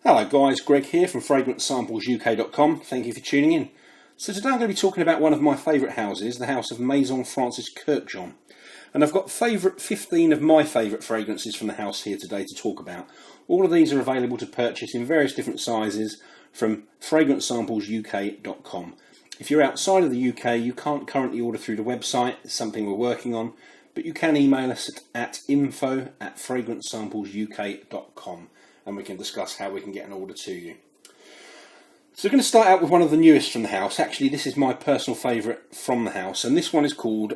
Hello guys, Greg here from FragranceSamplesUK.com. Thank you for tuning in. So today I'm going to be talking about one of my favourite houses, the house of Maison Francis Kurkdjian. And I've got 15 of my favourite fragrances from the house here today to talk about. All of these are available to purchase in various different sizes from FragranceSamplesUK.com. If you're outside of the UK, you can't currently order through the website. It's something we're working on. But you can email us at info@FragranceSamplesUK.com. and we can discuss how we can get an order to you. So we're going to start out with one of the newest from the house. Actually, this is my personal favourite from the house, and this one is called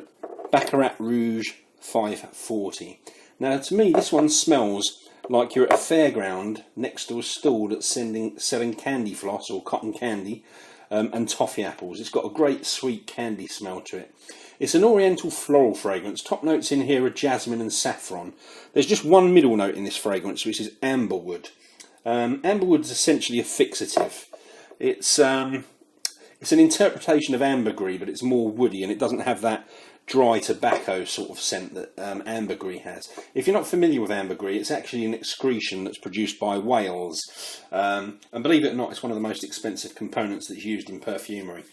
Baccarat Rouge 540. Now, to me, this one smells like you're at a fairground next to a stall that's selling candy floss or cotton candy and toffee apples. It's got a great sweet candy smell to it. It's an oriental floral fragrance. Top notes in here are jasmine and saffron. There's just one middle note in this fragrance, which is amberwood. Amberwood is essentially a fixative. It's an interpretation of ambergris, but it's more woody, and it doesn't have that dry tobacco sort of scent that ambergris has. If you're not familiar with ambergris, it's actually an excretion that's produced by whales. And believe it or not, it's one of the most expensive components that's used in perfumery.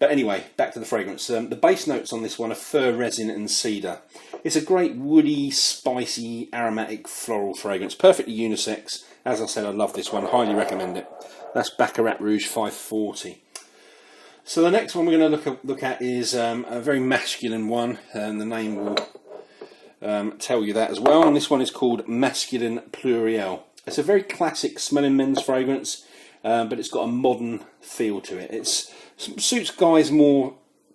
But anyway, back to the fragrance. The base notes on this one are fir resin and cedar. It's a great woody, spicy, aromatic floral fragrance. Perfectly unisex. As I said, I love this one. Highly recommend it. That's Baccarat Rouge 540. So the next one we're going to look at is a very masculine one. And the name will tell you that as well. And this one is called Masculine Pluriel. It's a very classic smelling men's fragrance. But it's got a modern feel to it. It suits guys more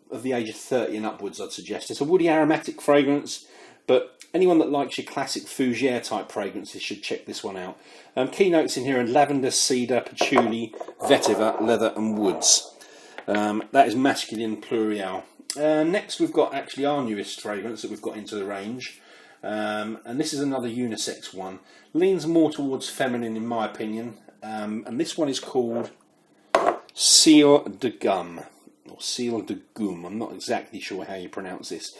of the age of 30 and upwards, I'd suggest. It's a woody aromatic fragrance, but anyone that likes your classic fougere type fragrances should check this one out. Key notes in here are lavender, cedar, patchouli, vetiver, leather and woods. That is Masculine Pluriel. Next we've got actually our newest fragrance that we've got into the range. And this is another unisex one. Leans more towards feminine in my opinion. And this one is called Ciel de Gum, or Ciel de Gum. I'm not exactly sure how you pronounce this.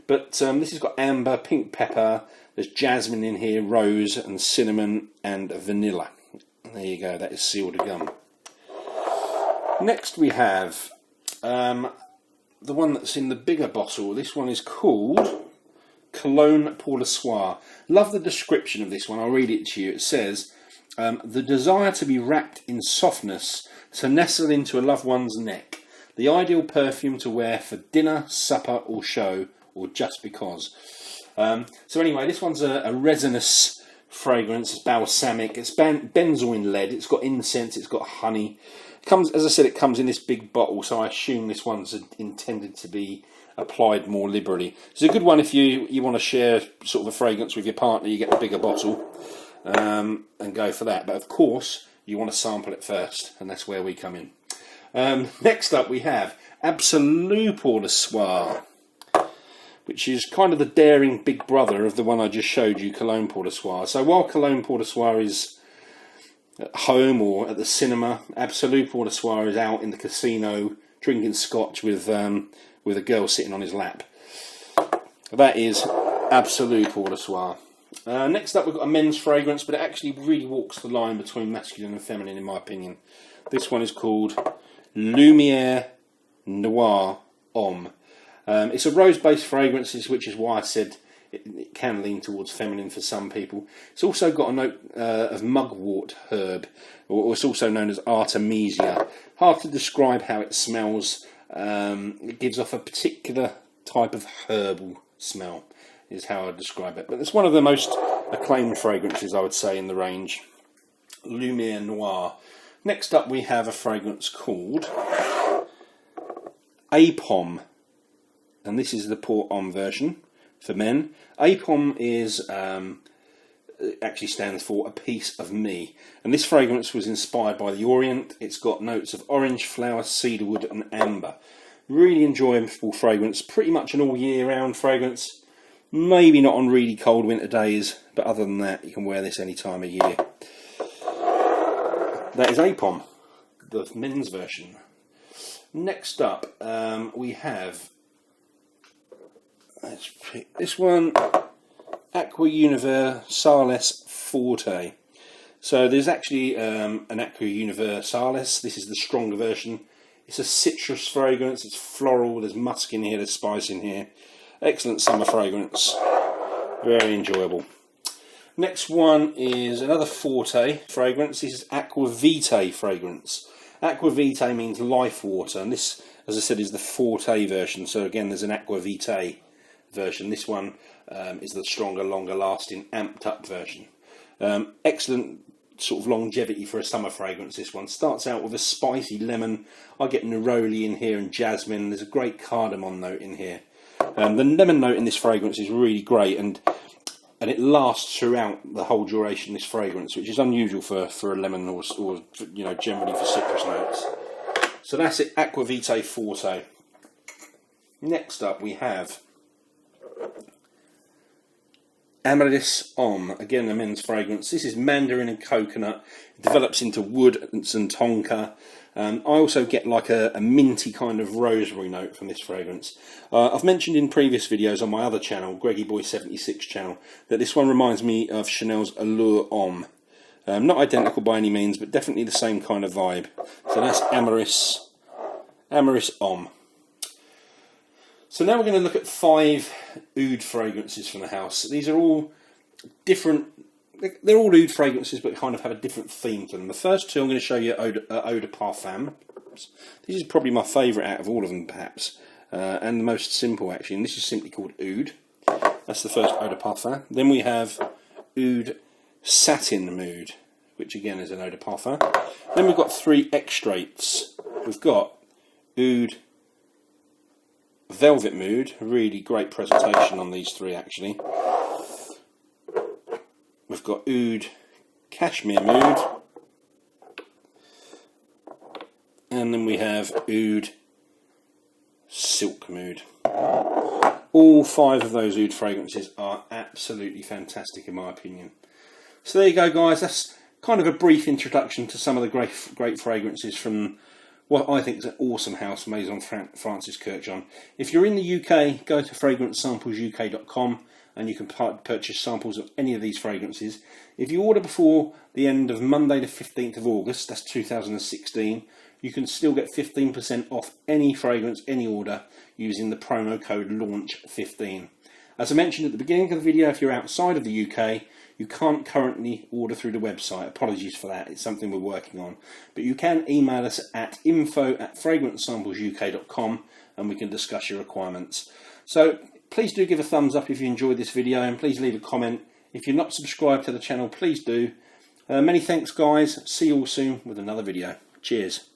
But this has got amber, pink pepper, there's jasmine in here, rose and cinnamon and vanilla. There you go, that is Ciel de Gum. Next we have the one that's in the bigger bottle. This one is called Cologne Palosoir. Love the description of this one, I'll read it to you. It says, the desire to be wrapped in softness, to nestle into a loved one's neck. The ideal perfume to wear for dinner, supper or show, or just because. So anyway, this one's a resinous fragrance. It's balsamic. It's benzoin led. It's got incense. It's got honey. It comes, as I said, it comes in this big bottle, so I assume this one's intended to be applied more liberally. It's a good one if you want to share sort of a fragrance with your partner. You get the bigger bottle. And go for that, but of course you want to sample it first, and that's where we come in. Next up we have Absolute Palosoir, which is kind of the daring big brother of the one I just showed you, Cologne Palosoir. So while Cologne Palosoir is at home or at the cinema, Absolute Palosoir is out in the casino drinking scotch with a girl sitting on his lap. That is Absolute Palosoir. Next up we've got a men's fragrance, but it actually really walks the line between masculine and feminine in my opinion. This one is called Lumiere Noir Homme. It's a rose-based fragrance, which is why I said it can lean towards feminine for some people. It's also got a note of mugwort herb, or it's also known as Artemisia. Hard to describe how it smells. It gives off a particular type of herbal smell, is how I describe it. But it's one of the most acclaimed fragrances, I would say, in the range. Lumiere Noir. Next up we have a fragrance called Aipom. And this is the pour-on version for men. Aipom is actually stands for a piece of me. And this fragrance was inspired by the Orient. It's got notes of orange flower, cedarwood and amber. Really enjoyable fragrance. Pretty much an all year round fragrance. Maybe not on really cold winter days, but other than that, you can wear this any time of year. That is Aipom, the men's version. Next up, we have, let's pick this one, Aqua Silas Forte. So there's actually an Aqua Universalis. This is the stronger version. It's a citrus fragrance, it's floral, there's musk in here, there's spice in here. Excellent summer fragrance, very enjoyable. Next one is another Forte fragrance. This is Aqua Vitae fragrance. Aqua Vitae means life water, and this, as I said, is the Forte version. So again, there's an Aqua Vitae version. This one is the stronger, longer lasting, amped up version. Excellent sort of longevity for a summer fragrance. This one starts out with a spicy lemon. I get neroli in here and jasmine. There's a great cardamom note in here. The lemon note in this fragrance is really great, and it lasts throughout the whole duration of this fragrance, which is unusual for a lemon or you know, generally for citrus notes. So that's it, Aqua Vitae Forte. Next up we have Amorous Homme, again a men's fragrance. This is mandarin and coconut. It develops into wood and tonka. I also get like a minty kind of rosemary note from this fragrance. I've mentioned in previous videos on my other channel, GreggyBoy76 channel, that this one reminds me of Chanel's Allure Homme. Not identical by any means, but definitely the same kind of vibe. So that's Amorous Homme. So now we're going to look at 5 oud fragrances from the house. These are all different, they're all oud fragrances but kind of have a different theme to them. The first 2 I'm going to show you eau de parfum. This is probably my favourite out of all of them perhaps, and the most simple actually, and this is simply called oud. That's the first eau de parfum. Then we have oud satin mood, which again is an eau de parfum. Then we've got 3 extracts. We've got oud velvet mood, really great presentation on these 3 actually. We've got oud cashmere mood, and then we have oud silk mood. All 5 of those oud fragrances are absolutely fantastic in my opinion. So there you go guys, that's kind of a brief introduction to some of the great fragrances from what I think is an awesome house, Maison Francis Kurkdjian. If you're in the UK, go to fragrancesamplesuk.com and you can purchase samples of any of these fragrances. If you order before the end of Monday the 15th of August, that's 2016, you can still get 15% off any fragrance, any order, using the promo code LAUNCH15. As I mentioned at the beginning of the video, if you're outside of the UK, you can't currently order through the website. Apologies for that, it's something we're working on. But you can email us at info@fragrancesamplesuk.com and we can discuss your requirements. So please do give a thumbs up if you enjoyed this video, and please leave a comment. If you're not subscribed to the channel, please do. Many thanks guys, see you all soon with another video. Cheers.